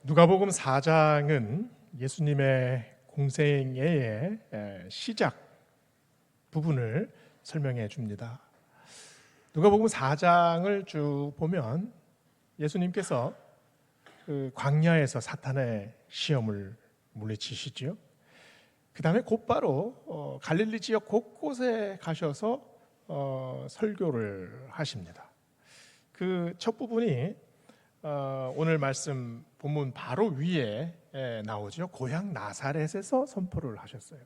누가복음 4장은 예수님의 공생애의 시작 부분을 설명해 줍니다. 누가복음 4장을 쭉 보면 예수님께서 그 광야에서 사탄의 시험을 물리치시죠. 그 다음에 곧바로 갈릴리 지역 곳곳에 가셔서 설교를 하십니다. 그 첫 부분이 오늘 말씀 본문 바로 위에 나오죠. 고향 나사렛에서 선포를 하셨어요.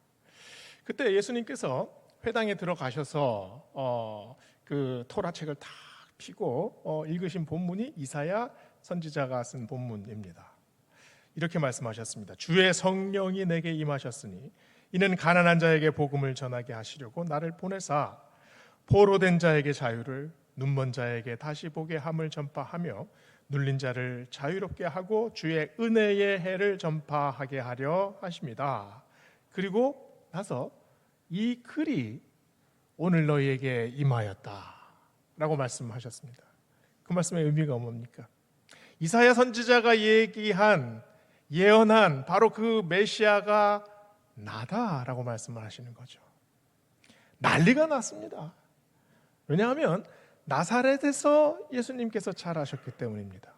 그때 예수님께서 회당에 들어가셔서 그 토라책을 탁 펴고 읽으신 본문이 이사야 선지자가 쓴 본문입니다. 이렇게 말씀하셨습니다. 주의 성령이 내게 임하셨으니 이는 가난한 자에게 복음을 전하게 하시려고 나를 보내사 포로된 자에게 자유를, 눈먼 자에게 다시 보게 함을 전파하며 눌린 자를 자유롭게 하고 주의 은혜의 해를 전파하게 하려 하십니다. 그리고 나서 이 글이 오늘 너희에게 임하였다 라고 말씀하셨습니다. 그 말씀의 의미가 뭡니까? 이사야 선지자가 예언한 바로 그 메시아가 나다라고 말씀을 하시는 거죠. 난리가 났습니다. 왜냐하면 나사렛에서 예수님께서 자라셨기 때문입니다.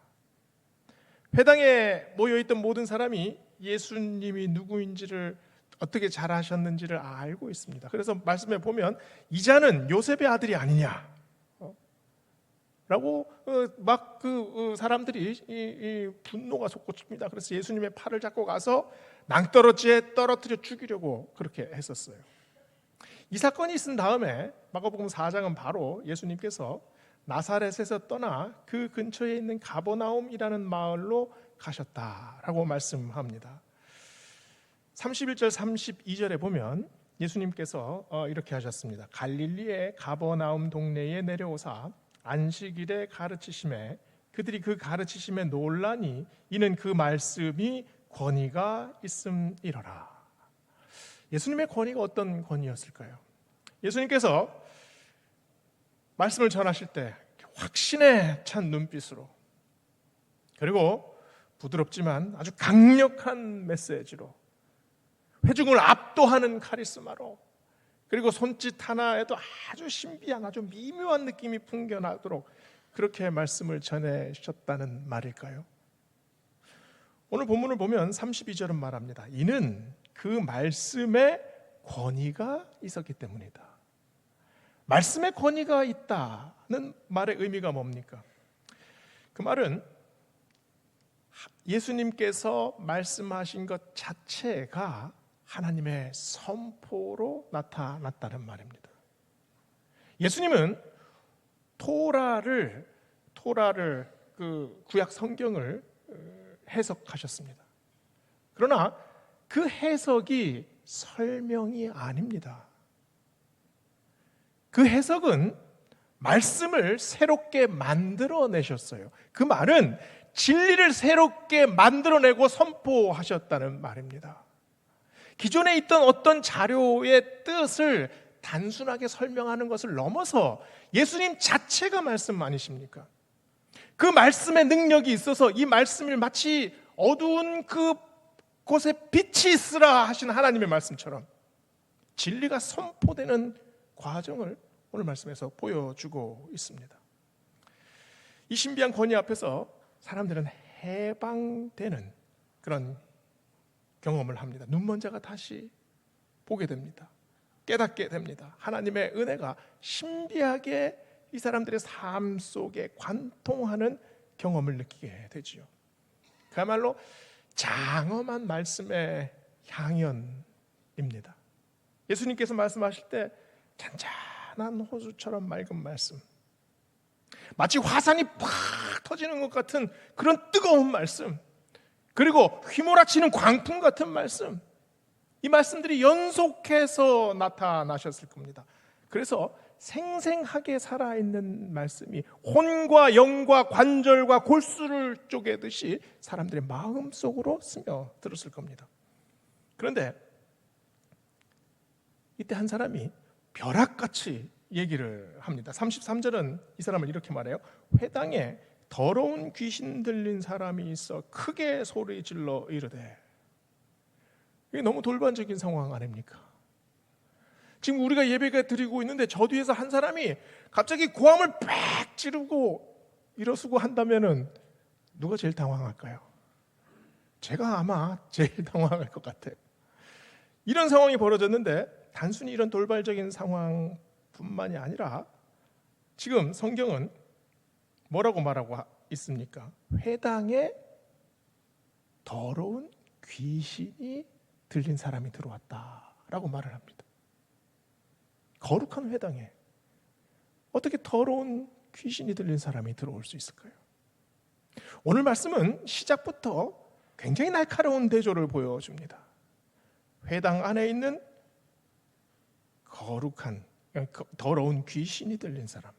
회당에 모여있던 모든 사람이 예수님이 누구인지를 어떻게 자라셨는지를 알고 있습니다. 그래서 말씀에 보면 이 자는 요셉의 아들이 아니냐 라고 막 그 사람들이 분노가 솟구칩니다. 그래서 예수님의 팔을 잡고 가서 낭떠러지에 떨어뜨려 죽이려고 그렇게 했었어요. 이 사건이 있은 다음에 마가복음 4장은 바로 예수님께서 나사렛에서 떠나 그 근처에 있는 가버나움이라는 마을로 가셨다라고 말씀합니다. 31절 32절에 보면 예수님께서 이렇게 하셨습니다. 갈릴리의 가버나움 동네에 내려오사 안식일에 가르치심에 그들이 그 가르치심에 놀라니 이는 그 말씀이 권위가 있음이러라. 예수님의 권위가 어떤 권위였을까요? 예수님께서 말씀을 전하실 때 확신에 찬 눈빛으로, 그리고 부드럽지만 아주 강력한 메시지로, 회중을 압도하는 카리스마로, 그리고 손짓 하나에도 아주 신비한 아주 미묘한 느낌이 풍겨나도록 그렇게 말씀을 전해주셨다는 말일까요? 오늘 본문을 보면 32절은 말합니다. 이는 그 말씀에 권위가 있었기 때문이다. 말씀에 권위가 있다는 말의 의미가 뭡니까? 그 말은 예수님께서 말씀하신 것 자체가 하나님의 선포로 나타났다는 말입니다. 예수님은 토라를 그 구약 성경을 해석하셨습니다. 그러나 그 해석이 설명이 아닙니다. 그 해석은 말씀을 새롭게 만들어내셨어요. 그 말은 진리를 새롭게 만들어내고 선포하셨다는 말입니다. 기존에 있던 어떤 자료의 뜻을 단순하게 설명하는 것을 넘어서 예수님 자체가 말씀 아니십니까? 그 말씀의 능력이 있어서 이 말씀을 마치 어두운 그 곳에 빛이 있으라 하신 하나님의 말씀처럼 진리가 선포되는 과정을 오늘 말씀에서 보여주고 있습니다. 이 신비한 권위 앞에서 사람들은 해방되는 그런 경험을 합니다. 눈먼 자가 다시 보게 됩니다. 깨닫게 됩니다. 하나님의 은혜가 신비하게 이 사람들의 삶 속에 관통하는 경험을 느끼게 되지요. 그야말로 장엄한 말씀의 향연입니다. 예수님께서 말씀하실 때 잔잔한 호수처럼 맑은 말씀, 마치 화산이 팍 터지는 것 같은 그런 뜨거운 말씀, 그리고 휘몰아치는 광풍 같은 말씀, 이 말씀들이 연속해서 나타나셨을 겁니다. 그래서 생생하게 살아있는 말씀이 혼과 영과 관절과 골수를 쪼개듯이 사람들의 마음속으로 스며들었을 겁니다. 그런데 이때 한 사람이 벼락같이 얘기를 합니다. 33절은 이 사람을 이렇게 말해요. 회당에 더러운 귀신 들린 사람이 있어 크게 소리 질러 이르되. 이게 너무 돌반적인 상황 아닙니까? 지금 우리가 예배가 드리고 있는데 저 뒤에서 한 사람이 갑자기 고함을 빽 지르고 일어서고 한다면은 누가 제일 당황할까요? 제가 아마 제일 당황할 것 같아요. 이런 상황이 벌어졌는데 단순히 이런 돌발적인 상황뿐만이 아니라 지금 성경은 뭐라고 말하고 있습니까? 회당에 더러운 귀신이 들린 사람이 들어왔다라고 말을 합니다. 거룩한 회당에 어떻게 더러운 귀신이 들린 사람이 들어올 수 있을까요? 오늘 말씀은 시작부터 굉장히 날카로운 대조를 보여줍니다. 회당 안에 있는 거룩한, 더러운 귀신이 들린 사람.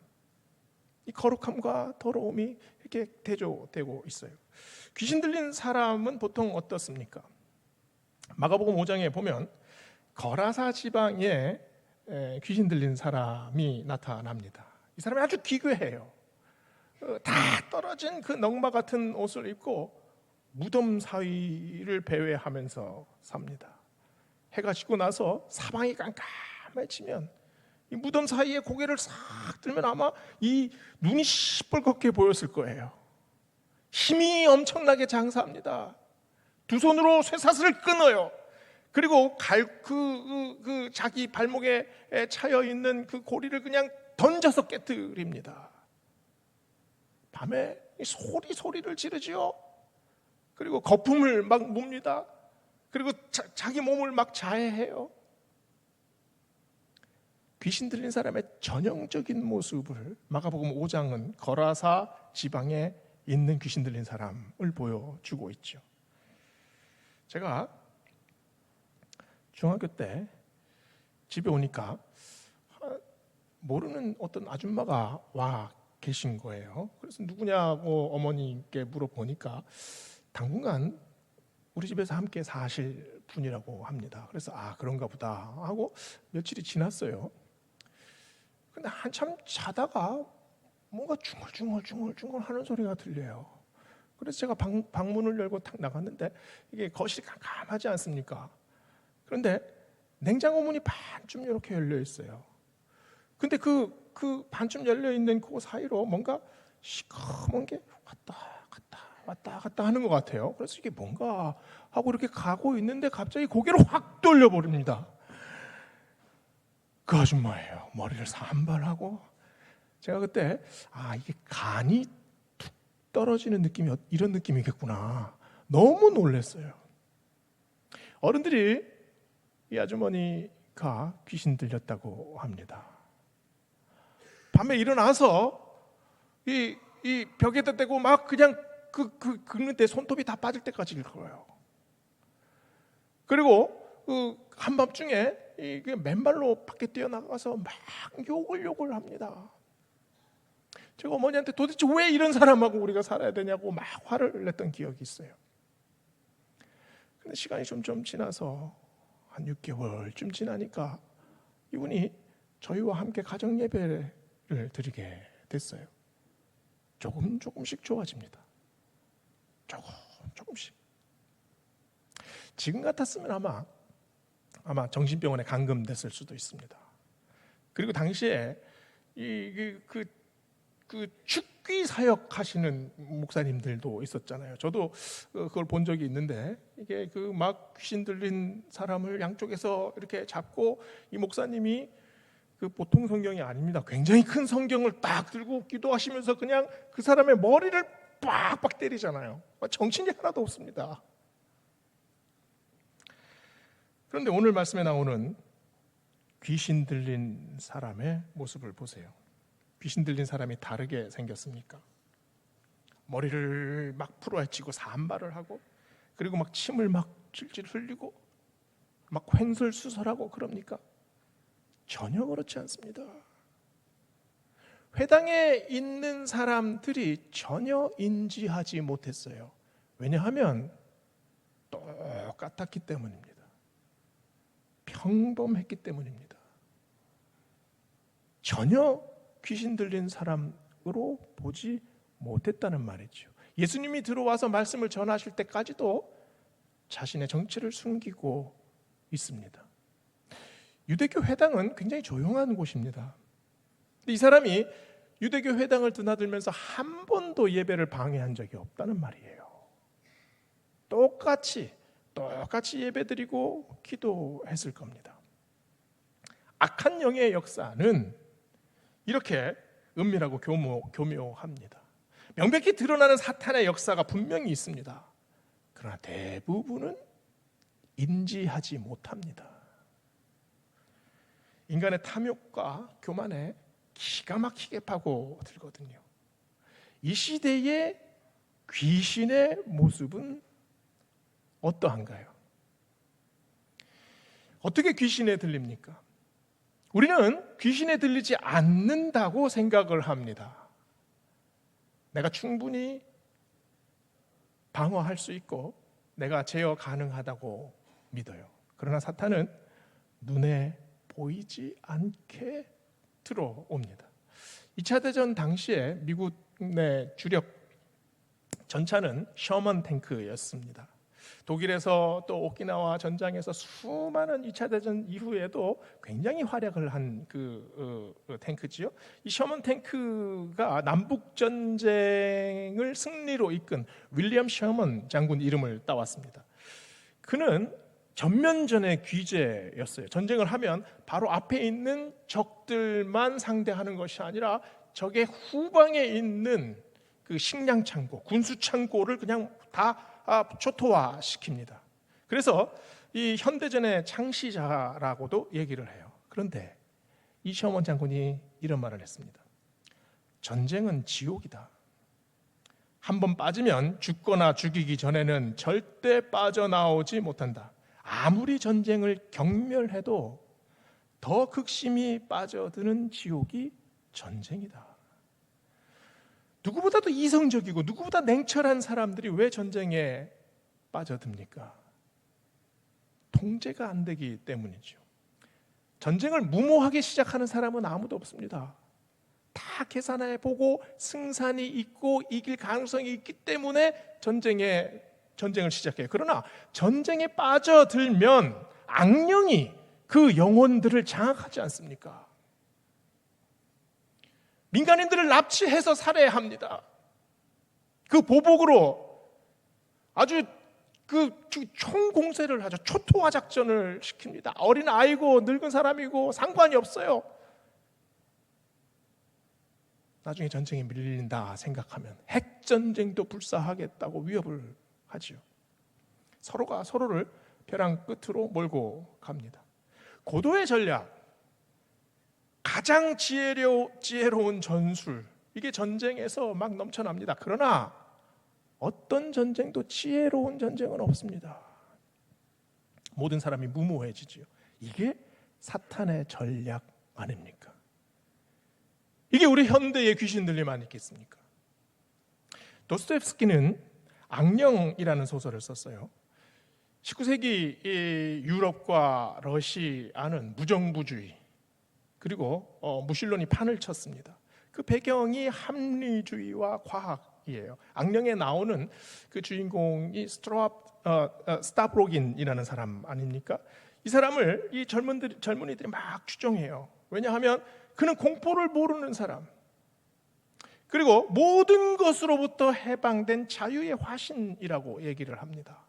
이 거룩함과 더러움이 이렇게 대조되고 있어요. 귀신 들린 사람은 보통 어떻습니까? 마가복음 5장에 보면 거라사 지방에 귀신 들린 사람이 나타납니다. 이 사람이 아주 기괴해요. 다 떨어진 그 넝마 같은 옷을 입고 무덤 사이를 배회하면서 삽니다. 해가 지고 나서 사방이 깜깜해지면 이 무덤 사이에 고개를 싹 들면 아마 이 눈이 시뻘겋게 보였을 거예요. 힘이 엄청나게 장사합니다. 두 손으로 쇠사슬을 끊어요. 그리고 자기 발목에 차여 있는 그 고리를 그냥 던져서 깨뜨립니다. 밤에 소리를 지르지요. 그리고 거품을 막 뭅니다. 그리고 자기 몸을 막 자해해요. 귀신 들린 사람의 전형적인 모습을 마가복음 5장은 거라사 지방에 있는 귀신 들린 사람을 보여주고 있죠. 제가 중학교 때 집에 오니까 모르는 어떤 아줌마가 와 계신 거예요. 그래서 누구냐고 어머니께 물어보니까 당분간 우리 집에서 함께 사실 분이라고 합니다. 그래서 그런가 보다 하고 며칠이 지났어요. 근데 한참 자다가 뭔가 중얼중얼 하는 소리가 들려요. 그래서 제가 방문을 열고 탁 나갔는데 이게 거실이 깜깜하지 않습니까? 그런데 냉장고 문이 반쯤 이렇게 열려 있어요. 근데 그 반쯤 열려 있는 그 사이로 뭔가 시커먼 게 왔다 갔다 하는 것 같아요. 그래서 이게 뭔가 하고 이렇게 가고 있는데 갑자기 고개를 확 돌려버립니다. 그 아줌마예요. 머리를 산발하고. 제가 그때 이게 간이 툭 떨어지는 느낌이 이런 느낌이겠구나. 너무 놀랐어요. 어른들이 이 아주머니가 귀신 들렸다고 합니다. 밤에 일어나서 이 벽에다 대고 막 그냥 긁는데 손톱이 다 빠질 때까지 긁어요. 그리고 한밤중에 맨발로 밖에 뛰어나가서 막 욕을 합니다. 제가 어머니한테 도대체 왜 이런 사람하고 우리가 살아야 되냐고 막 화를 냈던 기억이 있어요. 근데 시간이 점점 지나서 한 6개월쯤 지나니까 이분이 저희와 함께 가정 예배를 드리게 됐어요. 조금씩 좋아집니다. 조금씩. 지금 같았으면 아마 정신병원에 감금됐을 수도 있습니다. 그리고 당시에 그 축귀 사역 하시는 목사님들도 있었잖아요. 저도 그걸 본 적이 있는데 이게 막 귀신 들린 사람을 양쪽에서 이렇게 잡고 이 목사님이 보통 성경이 아닙니다. 굉장히 큰 성경을 딱 들고 기도하시면서 그냥 그 사람의 머리를 빡빡 때리잖아요. 정신이 하나도 없습니다. 그런데 오늘 말씀에 나오는 귀신 들린 사람의 모습을 보세요. 귀신 들린 사람이 다르게 생겼습니까? 머리를 막 풀어헤치고 산발을 하고 그리고 막 침을 막 질질 흘리고 막 횡설수설하고 그럽니까? 전혀 그렇지 않습니다. 회당에 있는 사람들이 전혀 인지하지 못했어요. 왜냐하면 똑같았기 때문입니다. 평범했기 때문입니다. 전혀 귀신 들린 사람으로 보지 못했다는 말이죠. 예수님이 들어와서 말씀을 전하실 때까지도 자신의 정체를 숨기고 있습니다. 유대교 회당은 굉장히 조용한 곳입니다. 이 사람이 유대교 회당을 드나들면서 한 번도 예배를 방해한 적이 없다는 말이에요. 똑같이 예배드리고 기도했을 겁니다. 악한 영의 역사는 이렇게 은밀하고 교묘합니다. 명백히 드러나는 사탄의 역사가 분명히 있습니다. 그러나 대부분은 인지하지 못합니다. 인간의 탐욕과 교만에 기가 막히게 파고들거든요. 이 시대의 귀신의 모습은 어떠한가요? 어떻게 귀신에 들립니까? 우리는 귀신에 들리지 않는다고 생각을 합니다. 내가 충분히 방어할 수 있고 내가 제어 가능하다고 믿어요. 그러나 사탄은 눈에 보이지 않게 들어옵니다. 2차 대전 당시에 미국 내 주력 전차는 셔먼 탱크였습니다. 독일에서 또 오키나와 전장에서 수많은 2차 대전 이후에도 굉장히 활약을 한 탱크지요. 이 셔먼 탱크가 남북 전쟁을 승리로 이끈 윌리엄 셔먼 장군 이름을 따왔습니다. 그는 전면전의 귀재였어요. 전쟁을 하면 바로 앞에 있는 적들만 상대하는 것이 아니라 적의 후방에 있는 그 식량 창고, 군수 창고를 그냥 다 초토화 시킵니다. 그래서 이 현대전의 창시자라고도 얘기를 해요. 그런데 이 셔먼 장군이 이런 말을 했습니다. 전쟁은 지옥이다. 한번 빠지면 죽거나 죽이기 전에는 절대 빠져나오지 못한다. 아무리 전쟁을 경멸해도 더 극심히 빠져드는 지옥이 전쟁이다. 누구보다도 이성적이고 누구보다 냉철한 사람들이 왜 전쟁에 빠져듭니까? 통제가 안 되기 때문이죠. 전쟁을 무모하게 시작하는 사람은 아무도 없습니다. 다 계산해 보고 승산이 있고 이길 가능성이 있기 때문에 전쟁을 시작해요. 그러나 전쟁에 빠져들면 악령이 그 영혼들을 장악하지 않습니까? 민간인들을 납치해서 살해합니다. 그 보복으로 아주 그 총공세를 하죠. 초토화 작전을 시킵니다. 어린 아이고 늙은 사람이고 상관이 없어요. 나중에 전쟁에 밀린다 생각하면 핵전쟁도 불사하겠다고 위협을 하죠. 서로가 서로를 벼랑 끝으로 몰고 갑니다. 고도의 전략, 가장 지혜로운 전술, 이게 전쟁에서 막 넘쳐납니다. 그러나 어떤 전쟁도 지혜로운 전쟁은 없습니다. 모든 사람이 무모해지지요. 이게 사탄의 전략 아닙니까? 이게 우리 현대의 귀신 들림 아니겠습니까? 도스토옙스키는 악령이라는 소설을 썼어요. 19세기 유럽과 러시아는 무정부주의 그리고 무신론이 판을 쳤습니다. 그 배경이 합리주의와 과학이에요. 악령에 나오는 그 주인공이 스타브로긴이라는 사람 아닙니까? 이 사람을 이 젊은이들이 막 추종해요. 왜냐하면 그는 공포를 모르는 사람, 그리고 모든 것으로부터 해방된 자유의 화신이라고 얘기를 합니다.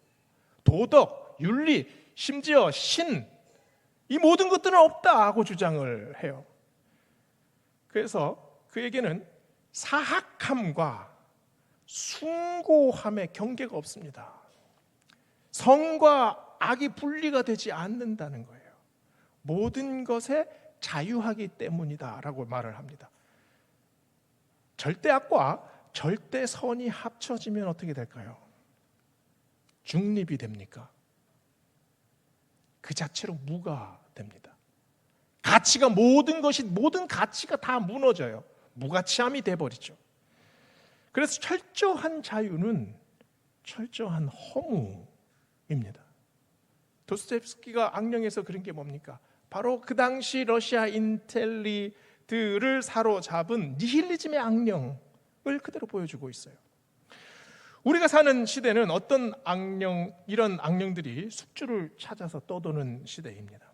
도덕, 윤리, 심지어 신, 이 모든 것들은 없다고 주장을 해요. 그래서 그에게는 사악함과 숭고함의 경계가 없습니다. 성과 악이 분리가 되지 않는다는 거예요. 모든 것에 자유하기 때문이다라고 말을 합니다. 절대 악과 절대 선이 합쳐지면 어떻게 될까요? 중립이 됩니까? 그 자체로 무가 됩니다. 가치가 모든 가치가 다 무너져요. 무가치함이 돼버리죠. 그래서 철저한 자유는 철저한 허무입니다. 도스토옙스키가 악령에서 그런 게 뭡니까? 바로 그 당시 러시아 인텔리들을 사로잡은 니힐리즘의 악령을 그대로 보여주고 있어요. 우리가 사는 시대는 어떤 이런 악령들이 숙주를 찾아서 떠도는 시대입니다.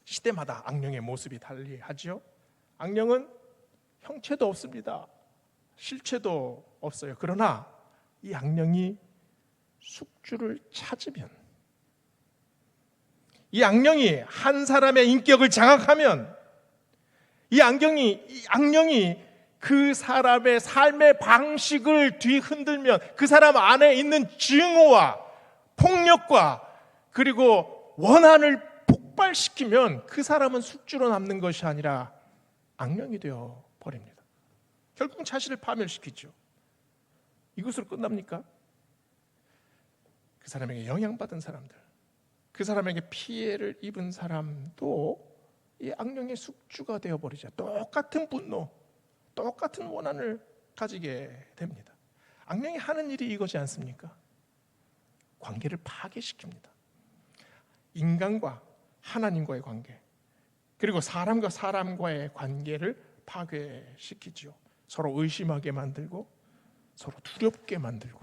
시대마다 악령의 모습이 달리하지요. 악령은 형체도 없습니다. 실체도 없어요. 그러나 이 악령이 숙주를 찾으면, 이 악령이 한 사람의 인격을 장악하면, 이 악령이 그 사람의 삶의 방식을 뒤흔들면, 그 사람 안에 있는 증오와 폭력과 그리고 원한을 폭발시키면 그 사람은 숙주로 남는 것이 아니라 악령이 되어 버립니다. 결국은 자신을 파멸시키죠. 이것으로 끝납니까? 그 사람에게 영향받은 사람들, 그 사람에게 피해를 입은 사람도 이 악령의 숙주가 되어버리죠. 똑같은 분노, 똑같은 원한을 가지게 됩니다. 악령이 하는 일이 이거지 않습니까? 관계를 파괴시킵니다. 인간과 하나님과의 관계, 그리고 사람과 사람과의 관계를 파괴시키지요. 서로 의심하게 만들고, 서로 두렵게 만들고,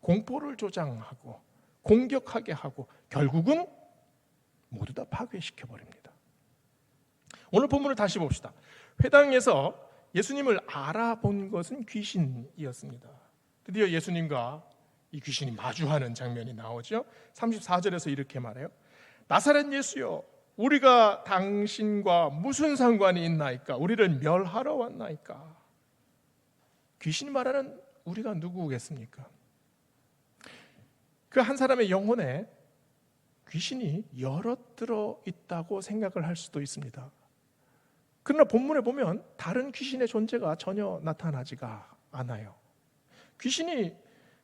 공포를 조장하고, 공격하게 하고, 결국은 모두 다 파괴시켜버립니다. 오늘 본문을 다시 봅시다. 회당에서 예수님을 알아본 것은 귀신이었습니다. 드디어 예수님과 이 귀신이 마주하는 장면이 나오죠. 34절에서 이렇게 말해요. 나사렛 예수여, 우리가 당신과 무슨 상관이 있나이까? 우리를 멸하러 왔나이까? 귀신이 말하는 우리가 누구겠습니까? 그 한 사람의 영혼에 귀신이 여러 들어 있다고 생각을 할 수도 있습니다. 그러나 본문에 보면 다른 귀신의 존재가 전혀 나타나지가 않아요. 귀신이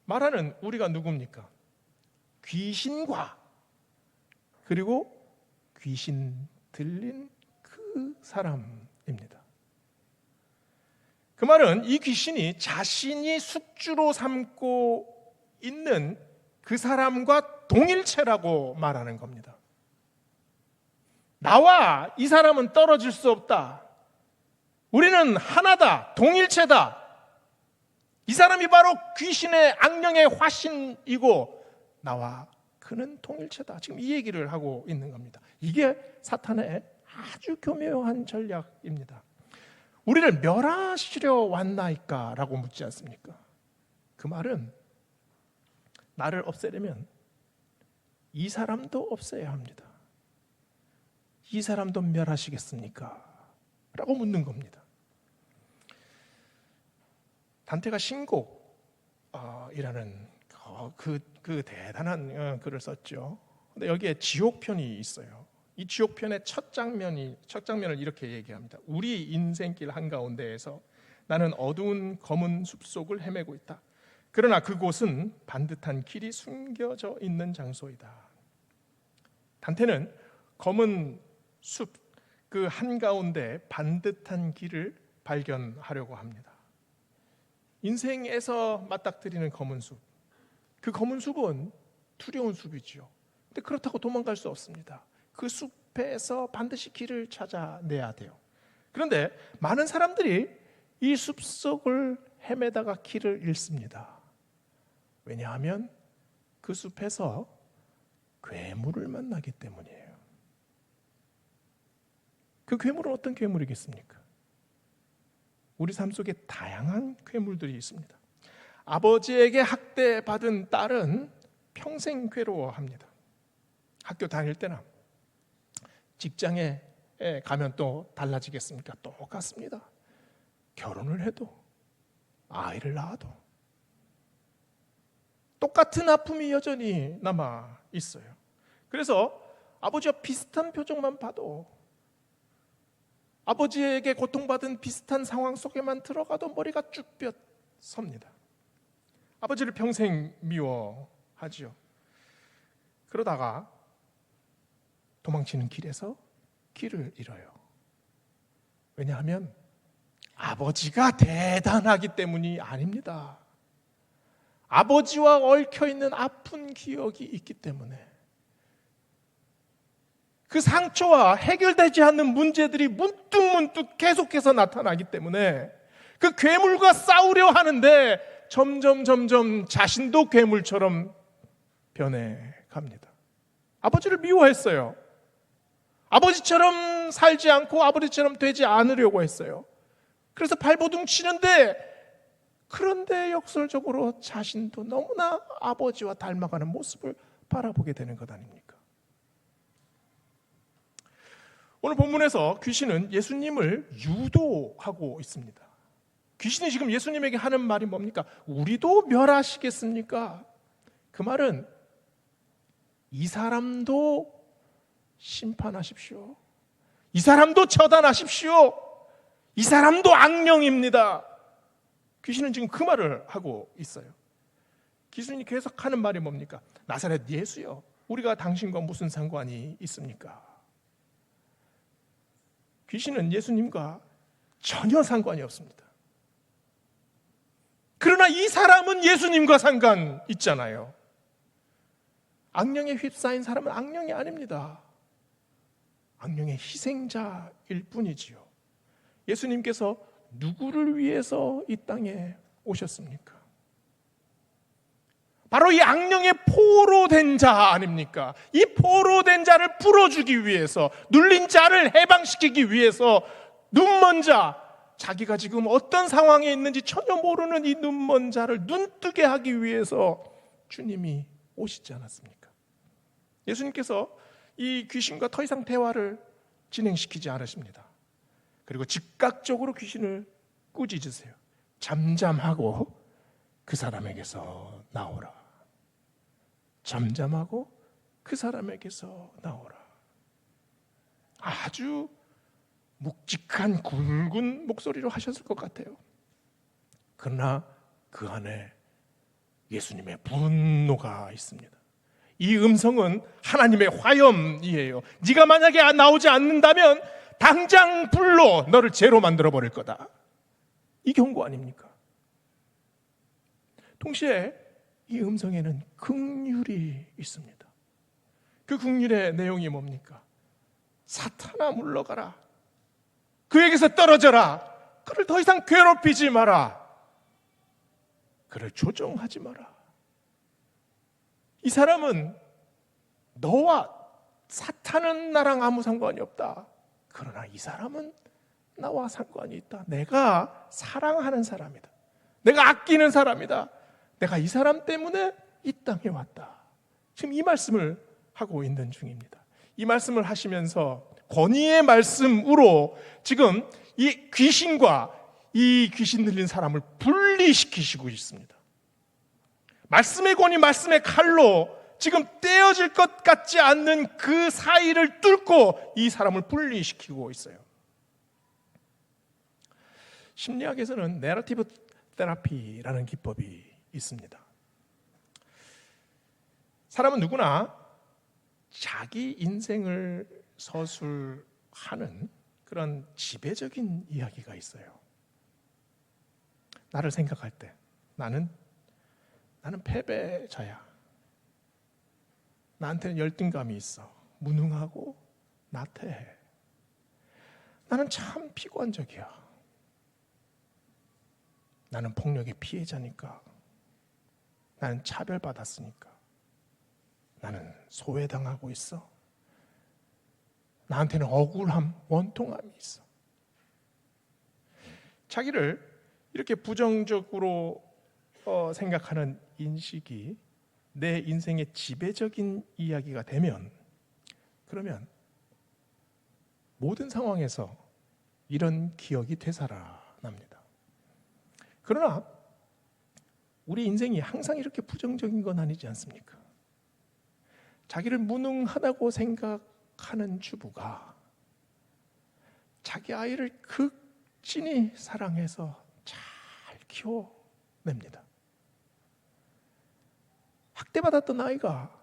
말하는 우리가 누굽니까? 귀신과 그리고 귀신 들린 그 사람입니다. 그 말은 이 귀신이 자신이 숙주로 삼고 있는 그 사람과 동일체라고 말하는 겁니다. 나와 이 사람은 떨어질 수 없다. 우리는 하나다. 동일체다. 이 사람이 바로 귀신의 악령의 화신이고 나와 그는 동일체다. 지금 이 얘기를 하고 있는 겁니다. 이게 사탄의 아주 교묘한 전략입니다. 우리를 멸하시려 왔나이까? 라고 묻지 않습니까? 그 말은 나를 없애려면 이 사람도 없애야 합니다. 이 사람도 멸하시겠습니까? 라고 묻는 겁니다. 단테가 신곡이라는 그 대단한 글을 썼죠. 근데 여기에 지옥편이 있어요. 이 지옥편의 첫 장면을 이렇게 얘기합니다. 우리 인생길 한가운데에서 나는 어두운 검은 숲속을 헤매고 있다. 그러나 그곳은 반듯한 길이 숨겨져 있는 장소이다. 단테는 검은 숲 그 한가운데 반듯한 길을 발견하려고 합니다. 인생에서 맞닥뜨리는 검은 숲, 그 검은 숲은 두려운 숲이지요. 근데 그렇다고 도망갈 수 없습니다. 그 숲에서 반드시 길을 찾아내야 돼요. 그런데 많은 사람들이 이 숲속을 헤매다가 길을 잃습니다. 왜냐하면 그 숲에서 괴물을 만나기 때문이에요. 그 괴물은 어떤 괴물이겠습니까? 우리 삶 속에 다양한 괴물들이 있습니다. 아버지에게 학대받은 딸은 평생 괴로워합니다. 학교 다닐 때나 직장에 가면 또 달라지겠습니까? 똑같습니다. 결혼을 해도 아이를 낳아도 똑같은 아픔이 여전히 남아 있어요. 그래서 아버지와 비슷한 표정만 봐도, 아버지에게 고통받은 비슷한 상황 속에만 들어가도 머리가 쭈뼛 섭니다. 아버지를 평생 미워하지요. 그러다가 도망치는 길에서 길을 잃어요. 왜냐하면 아버지가 대단하기 때문이 아닙니다. 아버지와 얽혀있는 아픈 기억이 있기 때문에, 그 상처와 해결되지 않는 문제들이 문득문득 계속해서 나타나기 때문에 그 괴물과 싸우려 하는데 점점 자신도 괴물처럼 변해갑니다. 아버지를 미워했어요. 아버지처럼 살지 않고 아버지처럼 되지 않으려고 했어요. 그래서 발버둥 치는데, 그런데 역설적으로 자신도 너무나 아버지와 닮아가는 모습을 바라보게 되는 것 아닙니까? 오늘 본문에서 귀신은 예수님을 유도하고 있습니다. 귀신이 지금 예수님에게 하는 말이 뭡니까? 우리도 멸하시겠습니까? 그 말은 이 사람도 심판하십시오. 이 사람도 처단하십시오. 이 사람도 악령입니다. 귀신은 지금 그 말을 하고 있어요. 귀신이 계속 하는 말이 뭡니까? 나사렛 예수요, 우리가 당신과 무슨 상관이 있습니까? 귀신은 예수님과 전혀 상관이 없습니다. 그러나 이 사람은 예수님과 상관 있잖아요. 악령에 휩싸인 사람은 악령이 아닙니다. 악령의 희생자일 뿐이지요. 예수님께서 누구를 위해서 이 땅에 오셨습니까? 바로 이 악령의 포로된 자 아닙니까? 이 포로된 자를 풀어주기 위해서, 눌린 자를 해방시키기 위해서, 눈먼 자, 자기가 지금 어떤 상황에 있는지 전혀 모르는 이 눈먼 자를 눈뜨게 하기 위해서 주님이 오시지 않았습니까? 예수님께서 이 귀신과 더 이상 대화를 진행시키지 않으십니다. 그리고 즉각적으로 귀신을 꾸짖으세요. 잠잠하고 그 사람에게서 나오라. 잠잠하고 그 사람에게서 나오라. 아주 묵직한 굵은 목소리로 하셨을 것 같아요. 그러나 그 안에 예수님의 분노가 있습니다. 이 음성은 하나님의 화염이에요. 네가 만약에 나오지 않는다면 당장 불로 너를 죄로 만들어버릴 거다. 이 경고 아닙니까? 동시에 이 음성에는 긍휼이 있습니다. 그 긍휼의 내용이 뭡니까? 사탄아 물러가라. 그에게서 떨어져라. 그를 더 이상 괴롭히지 마라. 그를 조종하지 마라. 이 사람은 너와 사탄은 나랑 아무 상관이 없다. 그러나 이 사람은 나와 상관이 있다. 내가 사랑하는 사람이다. 내가 아끼는 사람이다. 내가 이 사람 때문에 이 땅에 왔다. 지금 이 말씀을 하고 있는 중입니다. 이 말씀을 하시면서 권위의 말씀으로 지금 이 귀신과 이 귀신 들린 사람을 분리시키시고 있습니다. 말씀의 권위, 말씀의 칼로 지금 떼어질 것 같지 않는 그 사이를 뚫고 이 사람을 분리시키고 있어요. 심리학에서는 내러티브 테라피라는 기법이 있습니다. 사람은 누구나 자기 인생을 서술하는 그런 지배적인 이야기가 있어요. 나를 생각할 때 나는 패배자야. 나한테는 열등감이 있어. 무능하고 나태해. 나는 참 비관적이야. 나는 폭력의 피해자니까. 나는 차별받았으니까. 나는 소외당하고 있어. 나한테는 억울함, 원통함이 있어. 자기를 이렇게 부정적으로 생각하는 인식이 내 인생의 지배적인 이야기가 되면, 그러면 모든 상황에서 이런 기억이 되살아납니다. 그러나 우리 인생이 항상 이렇게 부정적인 건 아니지 않습니까? 자기를 무능하다고 생각하는 주부가 자기 아이를 극진히 사랑해서 잘 키워냅니다. 학대받았던 아이가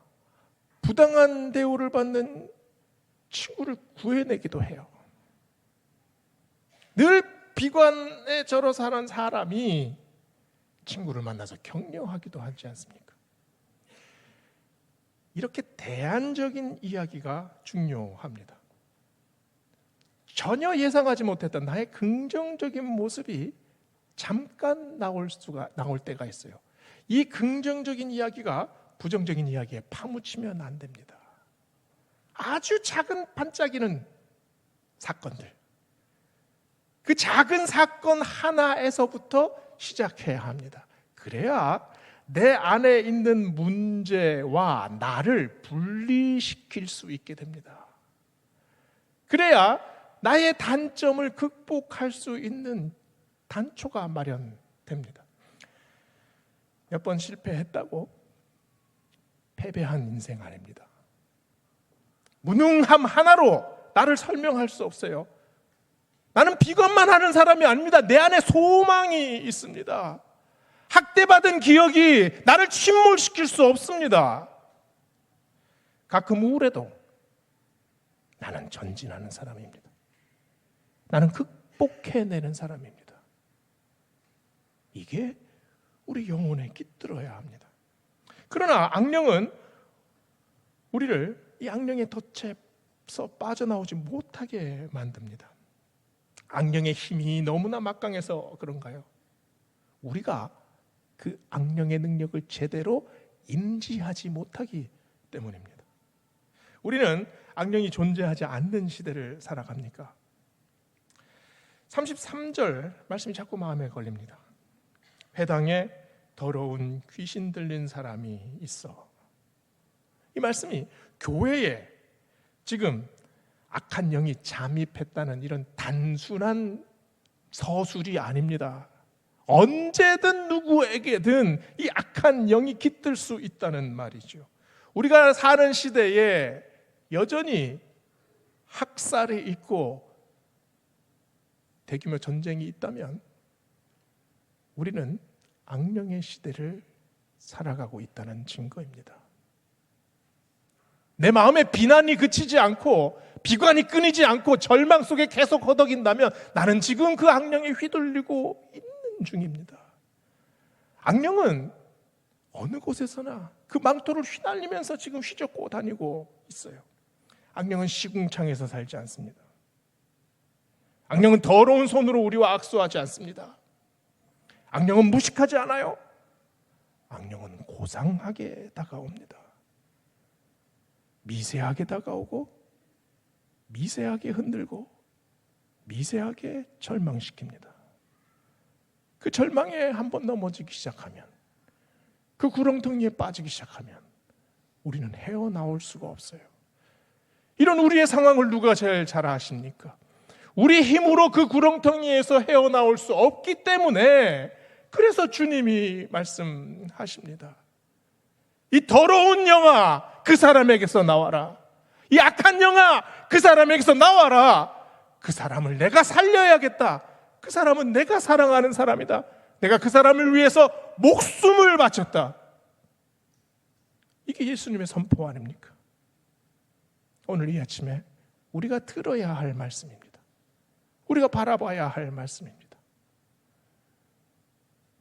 부당한 대우를 받는 친구를 구해내기도 해요. 늘 비관에 절어 사는 사람이 친구를 만나서 격려하기도 하지 않습니까? 이렇게 대안적인 이야기가 중요합니다. 전혀 예상하지 못했던 나의 긍정적인 모습이 잠깐 나올 때가 있어요. 이 긍정적인 이야기가 부정적인 이야기에 파묻히면 안 됩니다. 아주 작은 반짝이는 사건들, 그 작은 사건 하나에서부터 시작해야 합니다. 그래야 내 안에 있는 문제와 나를 분리시킬 수 있게 됩니다. 그래야 나의 단점을 극복할 수 있는 단초가 마련됩니다. 몇 번 실패했다고 패배한 인생 아닙니다. 무능함 하나로 나를 설명할 수 없어요. 나는 비관만 하는 사람이 아닙니다. 내 안에 소망이 있습니다. 학대받은 기억이 나를 침몰시킬 수 없습니다. 가끔 우울해도 나는 전진하는 사람입니다. 나는 극복해내는 사람입니다. 이게 우리 영혼에 깃들어야 합니다. 그러나 악령은 우리를 이 악령의 덫에서 빠져나오지 못하게 만듭니다. 악령의 힘이 너무나 막강해서 그런가요? 우리가 그 악령의 능력을 제대로 인지하지 못하기 때문입니다. 우리는 악령이 존재하지 않는 시대를 살아갑니까? 33절 말씀이 자꾸 마음에 걸립니다. 회당에 더러운 귀신 들린 사람이 있어. 이 말씀이 교회에 지금 악한 영이 잠입했다는 이런 단순한 서술이 아닙니다. 언제든 누구에게든 이 악한 영이 깃들 수 있다는 말이죠. 우리가 사는 시대에 여전히 학살이 있고 대규모 전쟁이 있다면 우리는 악령의 시대를 살아가고 있다는 증거입니다. 내 마음에 비난이 그치지 않고 비관이 끊이지 않고 절망 속에 계속 허덕인다면 나는 지금 그 악령에 휘둘리고 있는 중입니다. 악령은 어느 곳에서나 그 망토를 휘날리면서 지금 휘젓고 다니고 있어요. 악령은 시궁창에서 살지 않습니다. 악령은 더러운 손으로 우리와 악수하지 않습니다. 악령은 무식하지 않아요. 악령은 고상하게 다가옵니다. 미세하게 다가오고 미세하게 흔들고 미세하게 절망시킵니다. 그 절망에 한번 넘어지기 시작하면, 그 구렁텅이에 빠지기 시작하면 우리는 헤어나올 수가 없어요. 이런 우리의 상황을 누가 제일 잘 아십니까? 우리 힘으로 그 구렁텅이에서 헤어나올 수 없기 때문에, 그래서 주님이 말씀하십니다. 이 더러운 영아, 그 사람에게서 나와라. 이 악한 영아, 그 사람에게서 나와라. 그 사람을 내가 살려야겠다. 그 사람은 내가 사랑하는 사람이다. 내가 그 사람을 위해서 목숨을 바쳤다. 이게 예수님의 선포 아닙니까? 오늘 이 아침에 우리가 들어야 할 말씀입니다. 우리가 바라봐야 할 말씀입니다.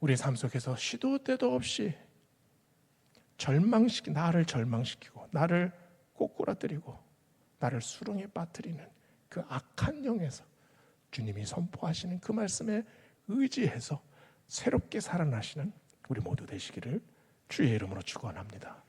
우리의 삶 속에서 시도 때도 없이 나를 절망시키고 나를 꼬꾸라뜨리고 나를 수렁에 빠뜨리는 그 악한 영에서 주님이 선포하시는 그 말씀에 의지해서 새롭게 살아나시는 우리 모두 되시기를 주의 이름으로 축원합니다.